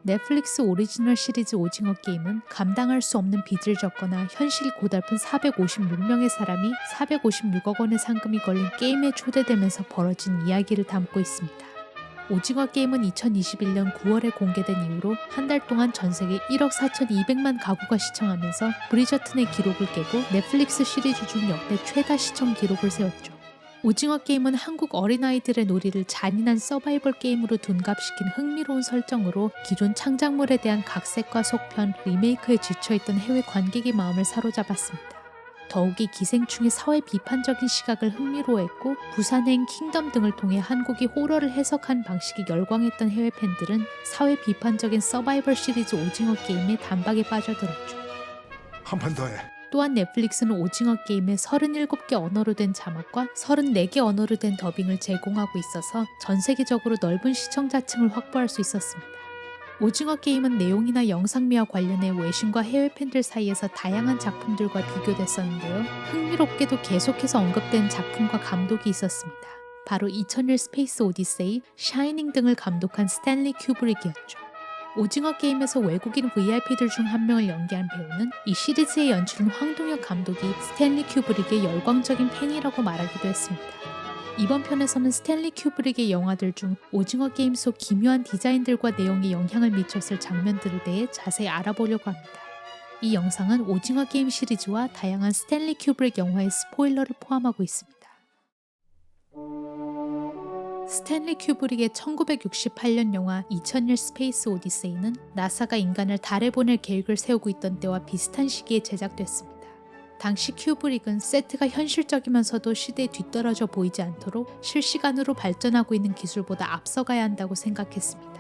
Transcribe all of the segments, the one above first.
넷플릭스 오리지널 시리즈 오징어 게임은 감당할 수 없는 빚을 졌거나 현실이 고달픈 456명의 사람이 456억 원의 상금이 걸린 게임에 초대되면서 벌어진 이야기를 담고 있습니다. 오징어 게임은 2021년 9월에 공개된 이후로 한 달 동안 전 세계 1억 4,200만 가구가 시청하면서 브리저튼의 기록을 깨고 넷플릭스 시리즈 중 역대 최다 시청 기록을 세웠죠. 오징어 게임은 한국 어린아이들의 놀이를 잔인한 서바이벌 게임으로 둔갑시킨 흥미로운 설정으로 기존 창작물에 대한 각색과 속편, 리메이크에 지쳐있던 해외 관객의 마음을 사로잡았습니다. 더욱이 기생충의 사회 비판적인 시각을 흥미로워했고 부산행, 킹덤 등을 통해 한국이 호러를 해석한 방식에 열광했던 해외 팬들은 사회 비판적인 서바이벌 시리즈 오징어 게임에 단박에 빠져들었죠. 한 판 더 해. 또한 넷플릭스는 오징어 게임에 37개 언어로 된 자막과 34개 언어로 된 더빙을 제공하고 있어서 전 세계적으로 넓은 시청자층을 확보할 수 있었습니다. 오징어 게임은 내용이나 영상미와 관련해 외신과 해외 팬들 사이에서 다양한 작품들과 비교됐었는데요. 흥미롭게도 계속해서 언급된 작품과 감독이 있었습니다. 바로 2001 스페이스 오디세이, 샤이닝 등을 감독한 스탠리 큐브릭이었죠. 오징어 게임에서 외국인 VIP들 중 한 명을 연기한 배우는 이 시리즈의 연출인 황동혁 감독이 스탠리 큐브릭의 열광적인 팬이라고 말하기도 했습니다. 이번 편에서는 스탠리 큐브릭의 영화들 중 오징어 게임 속 기묘한 디자인들과 내용에 영향을 미쳤을 장면들에 대해 자세히 알아보려고 합니다. 이 영상은 오징어 게임 시리즈와 다양한 스탠리 큐브릭 영화의 스포일러를 포함하고 있습니다. 스탠리 큐브릭의 1968년 영화 2001 스페이스 오디세이는 나사가 인간을 달에 보낼 계획을 세우고 있던 때와 비슷한 시기에 제작됐습니다. 당시 큐브릭은 세트가 현실적이면서도 시대에 뒤떨어져 보이지 않도록 실시간으로 발전하고 있는 기술보다 앞서가야 한다고 생각했습니다.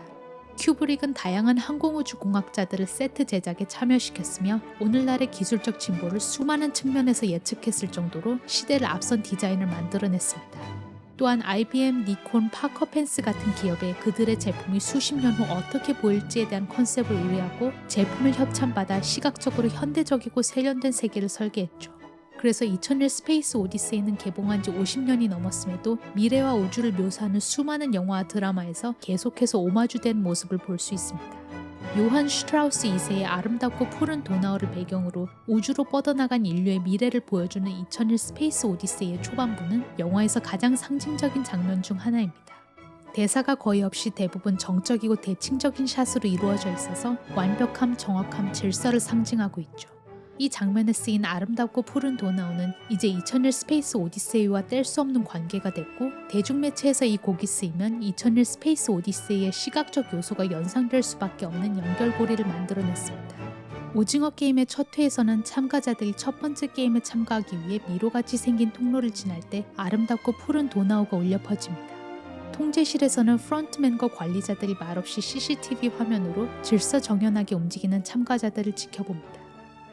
큐브릭은 다양한 항공우주 공학자들을 세트 제작에 참여시켰으며 오늘날의 기술적 진보를 수많은 측면에서 예측했을 정도로 시대를 앞선 디자인을 만들어냈습니다. 또한 IBM, 니콘, 파커펜스 같은 기업에 그들의 제품이 수십 년 후 어떻게 보일지에 대한 컨셉을 의뢰하고 제품을 협찬받아 시각적으로 현대적이고 세련된 세계를 설계했죠. 그래서 2001 스페이스 오디세이는 개봉한 지 50년이 넘었음에도 미래와 우주를 묘사하는 수많은 영화와 드라마에서 계속해서 오마주된 모습을 볼 수 있습니다. 요한 슈트라우스 2세의 아름답고 푸른 도나우를 배경으로 우주로 뻗어나간 인류의 미래를 보여주는 2001 스페이스 오디세이의 초반부는 영화에서 가장 상징적인 장면 중 하나입니다. 대사가 거의 없이 대부분 정적이고 대칭적인 샷으로 이루어져 있어서 완벽함, 정확함, 질서를 상징하고 있죠. 이 장면에 쓰인 아름답고 푸른 도나우는 이제 2001 스페이스 오디세이와 뗄 수 없는 관계가 됐고 대중매체에서 이 곡이 쓰이면 2001 스페이스 오디세이의 시각적 요소가 연상될 수밖에 없는 연결고리를 만들어냈습니다. 오징어 게임의 첫 회에서는 참가자들이 첫 번째 게임에 참가하기 위해 미로같이 생긴 통로를 지날 때 아름답고 푸른 도나우가 울려 퍼집니다. 통제실에서는 프론트맨과 관리자들이 말없이 CCTV 화면으로 질서정연하게 움직이는 참가자들을 지켜봅니다.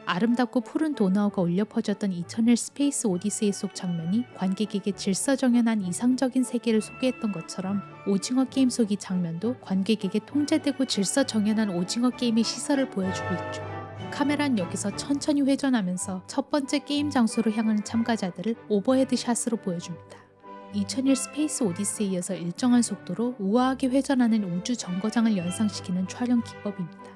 아름답고 푸른 도나우가 울려 퍼졌던 2001 스페이스 오디세이 속 장면이 관객에게 질서정연한 이상적인 세계를 소개했던 것처럼 오징어 게임 속 이 장면도 관객에게 통제되고 질서정연한 오징어 게임의 시설을 보여주고 있죠. 카메라는 여기서 천천히 회전하면서 첫 번째 게임 장소로 향하는 참가자들을 오버헤드 샷으로 보여줍니다. 2001 스페이스 오디세이에서 일정한 속도로 우아하게 회전하는 우주 정거장을 연상시키는 촬영 기법입니다.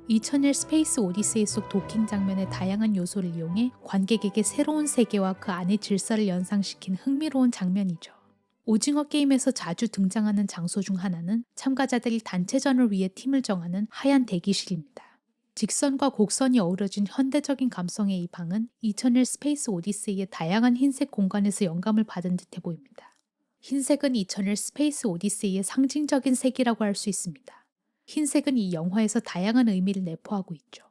2001 스페이스 오디세이 속 도킹 장면의 다양한 요소를 이용해 관객에게 새로운 세계와 그 안의 질서를 연상시킨 흥미로운 장면이죠. 오징어 게임에서 자주 등장하는 장소 중 하나는 참가자들이 단체전을 위해 팀을 정하는 하얀 대기실입니다. 직선과 곡선이 어우러진 현대적인 감성의 이 방은 2001 스페이스 오디세이의 다양한 흰색 공간에서 영감을 받은 듯해 보입니다. 흰색은 2001 스페이스 오디세이의 상징적인 색이라고 할 수 있습니다. 흰색은 이 영화에서 다양한 의미를 내포하고 있죠.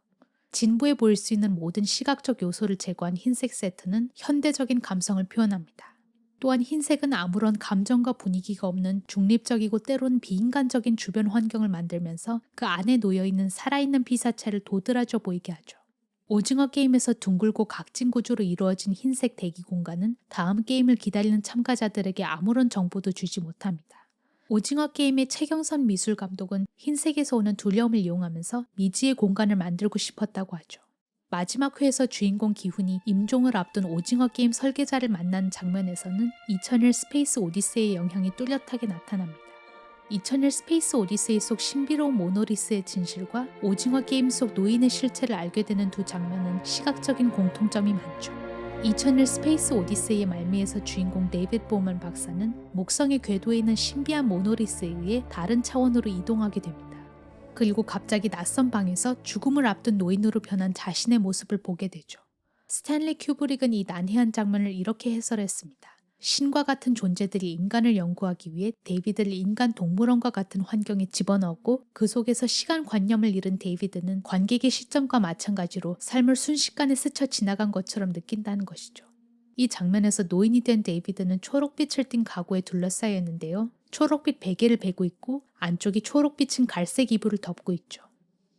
진부해 보일 수 있는 모든 시각적 요소를 제거한 흰색 세트는 현대적인 감성을 표현합니다. 또한 흰색은 아무런 감정과 분위기가 없는 중립적이고 때론 비인간적인 주변 환경을 만들면서 그 안에 놓여있는 살아있는 피사체를 도드라져 보이게 하죠. 오징어 게임에서 둥글고 각진 구조로 이루어진 흰색 대기 공간은 다음 게임을 기다리는 참가자들에게 아무런 정보도 주지 못합니다. 오징어 게임의 최경선 미술 감독은 흰색에서 오는 두려움을 이용하면서 미지의 공간을 만들고 싶었다고 하죠. 마지막 회에서 주인공 기훈이 임종을 앞둔 오징어 게임 설계자를 만나는 장면에서는 2001 스페이스 오디세이의 영향이 뚜렷하게 나타납니다. 2001 스페이스 오디세이 속 신비로운 모노리스의 진실과 오징어 게임 속 노인의 실체를 알게 되는 두 장면은 시각적인 공통점이 많죠. 2001 스페이스 오디세이의 말미에서 주인공 데이빗 보먼 박사는 목성의 궤도에 있는 신비한 모노리스에 의해 다른 차원으로 이동하게 됩니다. 그리고 갑자기 낯선 방에서 죽음을 앞둔 노인으로 변한 자신의 모습을 보게 되죠. 스탠리 큐브릭은 이 난해한 장면을 이렇게 해설했습니다. 신과 같은 존재들이 인간을 연구하기 위해 데이비드를 인간 동물원과 같은 환경에 집어넣었고 그 속에서 시간관념을 잃은 데이비드는 관객의 시점과 마찬가지로 삶을 순식간에 스쳐 지나간 것처럼 느낀다는 것이죠. 이 장면에서 노인이 된 데이비드는 초록빛을 띤 가구에 둘러싸여 있는데요. 초록빛 베개를 베고 있고 안쪽이 초록빛은 갈색 이불을 덮고 있죠.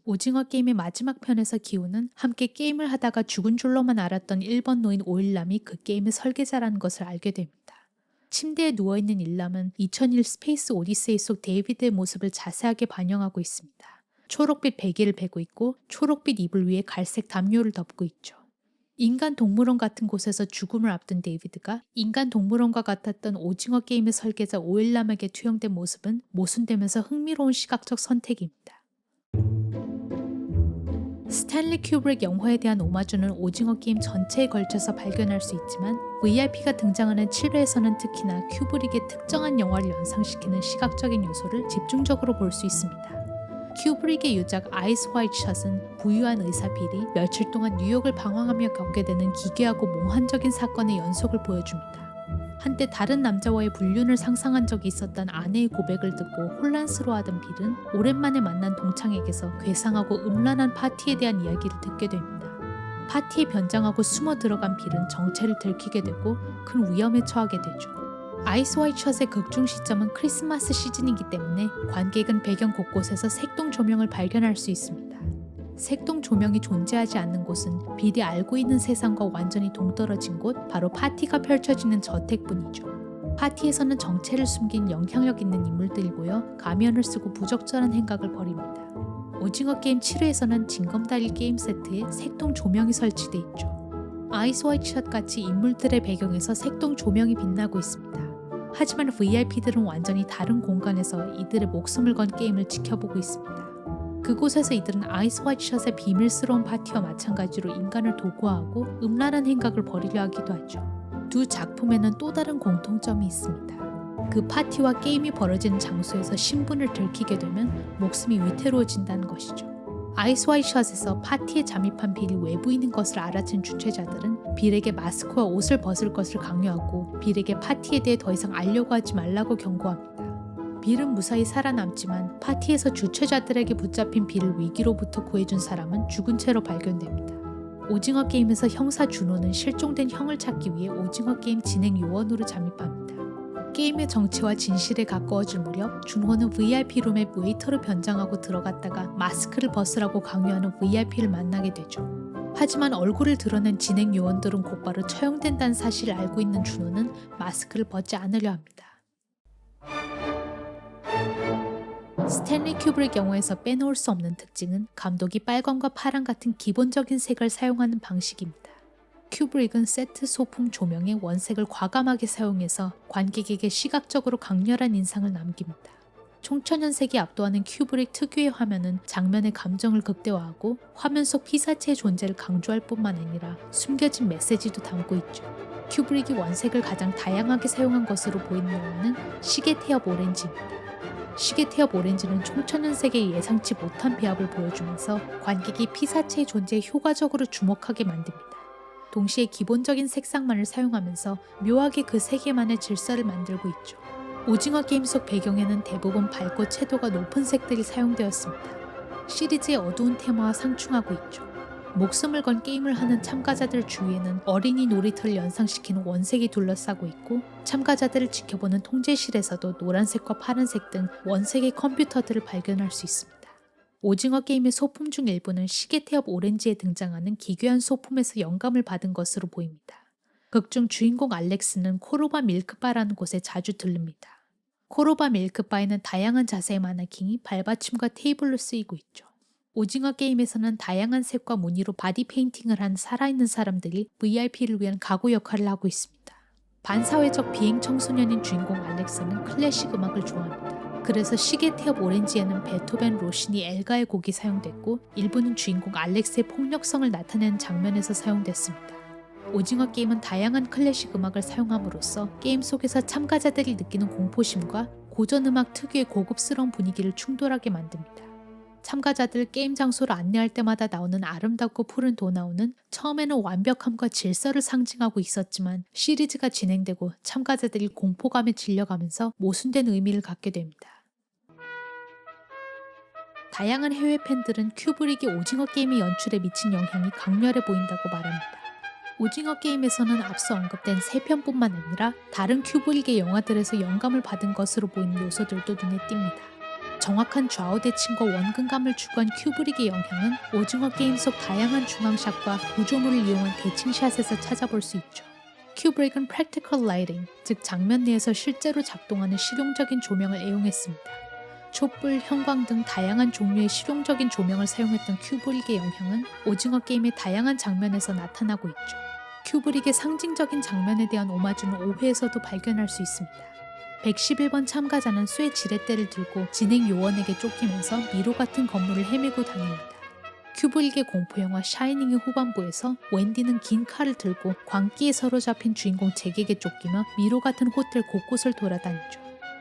오징어 게임의 마지막 편에서 기우는 함께 게임을 하다가 죽은 줄로만 알았던 일본 노인 오일남이 그 게임의 설계자라는 것을 알게 됩니다. 침대에 누워있는 일남은 2001 스페이스 오디세이 속 데이비드의 모습을 자세하게 반영하고 있습니다. 초록빛 베개를 베고 있고 초록빛 이불 위에 갈색 담요를 덮고 있죠. 인간 동물원 같은 곳에서 죽음을 앞둔 데이비드가 인간 동물원과 같았던 오징어 게임의 설계자 오일남에게 투영된 모습은 모순되면서 흥미로운 시각적 선택입니다. 스탠리 큐브릭 영화에 대한 오마주는 오징어 게임 전체에 걸쳐서 발견할 수 있지만 VIP가 등장하는 7회에서는 특히나 큐브릭의 특정한 영화를 연상시키는 시각적인 요소를 집중적으로 볼 수 있습니다. 큐브릭의 유작 아이스 화이트 샷은 부유한 의사 빌이 며칠 동안 뉴욕을 방황하며 겪게 되는 기괴하고 몽환적인 사건의 연속을 보여줍니다. 한때 다른 남자와의 불륜을 상상한 적이 있었던 아내의 고백을 듣고 혼란스러워하던 빌은 오랜만에 만난 동창에게서 괴상하고 음란한 파티에 대한 이야기를 듣게 됩니다. 파티에 변장하고 숨어 들어간 빌은 정체를 들키게 되고 큰 위험에 처하게 되죠. 아이스 화이트 샷의 극중 시점은 크리스마스 시즌이기 때문에 관객은 배경 곳곳에서 색동 조명을 발견할 수 있습니다. 색동 조명이 존재하지 않는 곳은 빌이 알고 있는 세상과 완전히 동떨어진 곳, 바로 파티가 펼쳐지는 저택뿐이죠. 파티에서는 정체를 숨긴 영향력 있는 인물들이 모여 가면을 쓰고 부적절한 행각을 벌입니다. 오징어 게임 7회에서는 징검다리 게임 세트에 색동 조명이 설치돼 있죠. 아이스 화이트 샷 같이 인물들의 배경에서 색동 조명이 빛나고 있습니다. 하지만 VIP들은 완전히 다른 공간에서 이들의 목숨을 건 게임을 지켜보고 있습니다. 그곳에서 이들은 아이스 화이트 샷의 비밀스러운 파티와 마찬가지로 인간을 도구화하고 음란한 행각을 벌이려 하기도 하죠. 두 작품에는 또 다른 공통점이 있습니다. 그 파티와 게임이 벌어지는 장소에서 신분을 들키게 되면 목숨이 위태로워진다는 것이죠. 아이스 화이트 샷에서 파티에 잠입한 빌이 외부인인 것을 알아챈 주최자들은 빌에게 마스크와 옷을 벗을 것을 강요하고 빌에게 파티에 대해 더 이상 알려고 하지 말라고 경고합니다. 빌은 무사히 살아남지만 파티에서 주최자들에게 붙잡힌 빌을 위기로부터 구해준 사람은 죽은 채로 발견됩니다. 오징어 게임에서 형사 준호는 실종된 형을 찾기 위해 오징어 게임 진행 요원으로 잠입합니다. 게임의 정체와 진실에 가까워질 무렵 준호는 VIP 룸에 웨이터로 변장하고 들어갔다가 마스크를 벗으라고 강요하는 VIP를 만나게 되죠. 하지만 얼굴을 드러낸 진행 요원들은 곧바로 처형된다는 사실을 알고 있는 준호는 마스크를 벗지 않으려 합니다. 스탠리 큐브릭 영화에서 빼놓을 수 없는 특징은 감독이 빨강과 파랑 같은 기본적인 색을 사용하는 방식입니다. 큐브릭은 세트 소품 조명에 원색을 과감하게 사용해서 관객에게 시각적으로 강렬한 인상을 남깁니다. 총천연색이 압도하는 큐브릭 특유의 화면은 장면의 감정을 극대화하고 화면 속 피사체의 존재를 강조할 뿐만 아니라 숨겨진 메시지도 담고 있죠. 큐브릭이 원색을 가장 다양하게 사용한 것으로 보이는 영화는 시계 태엽 오렌지입니다. 시계 태엽 오렌지는 총천연색의 예상치 못한 배합을 보여주면서 관객이 피사체의 존재에 효과적으로 주목하게 만듭니다. 동시에 기본적인 색상만을 사용하면서 묘하게 그 세계만의 질서를 만들고 있죠. 오징어 게임 속 배경에는 대부분 밝고 채도가 높은 색들이 사용되었습니다. 시리즈의 어두운 테마와 상충하고 있죠. 목숨을 건 게임을 하는 참가자들 주위에는 어린이 놀이터를 연상시키는 원색이 둘러싸고 있고 참가자들을 지켜보는 통제실에서도 노란색과 파란색 등 원색의 컴퓨터들을 발견할 수 있습니다. 오징어 게임의 소품 중 일부는 시계 태엽 오렌지에 등장하는 기괴한 소품에서 영감을 받은 것으로 보입니다. 극중 주인공 알렉스는 코로바 밀크바라는 곳에 자주 들릅니다. 코로바 밀크바에는 다양한 자세의 마네킹이 발받침과 테이블로 쓰이고 있죠. 오징어 게임에서는 다양한 색과 무늬로 바디 페인팅을 한 살아있는 사람들이 VIP를 위한 가구 역할을 하고 있습니다. 반사회적 비행 청소년인 주인공 알렉스는 클래식 음악을 좋아합니다. 그래서 시계 태엽 오렌지에는 베토벤, 로시니, 엘가의 곡이 사용됐고 일부는 주인공 알렉스의 폭력성을 나타내는 장면에서 사용됐습니다. 오징어 게임은 다양한 클래식 음악을 사용함으로써 게임 속에서 참가자들이 느끼는 공포심과 고전 음악 특유의 고급스러운 분위기를 충돌하게 만듭니다. 참가자들 게임 장소를 안내할 때마다 나오는 아름답고 푸른 도나우는 처음에는 완벽함과 질서를 상징하고 있었지만 시리즈가 진행되고 참가자들이 공포감에 질려가면서 모순된 의미를 갖게 됩니다. 다양한 해외 팬들은 큐브릭이 오징어 게임의 연출에 미친 영향이 강렬해 보인다고 말합니다. 오징어 게임에서는 앞서 언급된 3편뿐만 아니라 다른 큐브릭의 영화들에서 영감을 받은 것으로 보이는 요소들도 눈에 띕니다. 정확한 좌우 대칭과 원근감을 추구한 큐브릭의 영향은 오징어 게임 속 다양한 중앙샷과 구조물을 이용한 대칭샷에서 찾아볼 수 있죠. 큐브릭은 practical lighting, 즉 장면 내에서 실제로 작동하는 실용적인 조명을 애용했습니다. 촛불, 형광 등 다양한 종류의 실용적인 조명을 사용했던 큐브릭의 영향은 오징어 게임의 다양한 장면에서 나타나고 있죠. 큐브릭의 상징적인 장면에 대한 오마주는 5회에서도 발견할 수 있습니다. 111번 참가자는 쇠 지렛대를 들고 진행 요원에게 쫓기면서 미로 같은 건물을 헤매고 다닙니다. 큐브릭의 공포영화 샤이닝의 후반부에서 웬디는 긴 칼을 들고 광기에 사로잡힌 주인공 잭에게 쫓기며 미로 같은 호텔 곳곳을 돌아다니죠.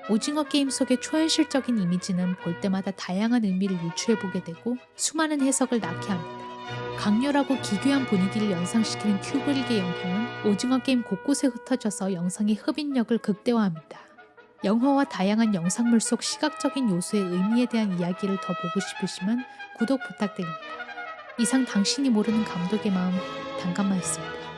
오징어 게임 속의 초현실적인 이미지는 볼 때마다 다양한 의미를 유추해보게 되고 수많은 해석을 낳게 합니다. 강렬하고 기괴한 분위기를 연상시키는 큐브릭의 영향은 오징어 게임 곳곳에 흩어져서 영상의 흡인력을 극대화합니다. 영화와 다양한 영상물 속 시각적인 요소의 의미에 대한 이야기를 더 보고 싶으시면 구독 부탁드립니다. 이상 당신이 모르는 감독의 마음, 단감마였습니다.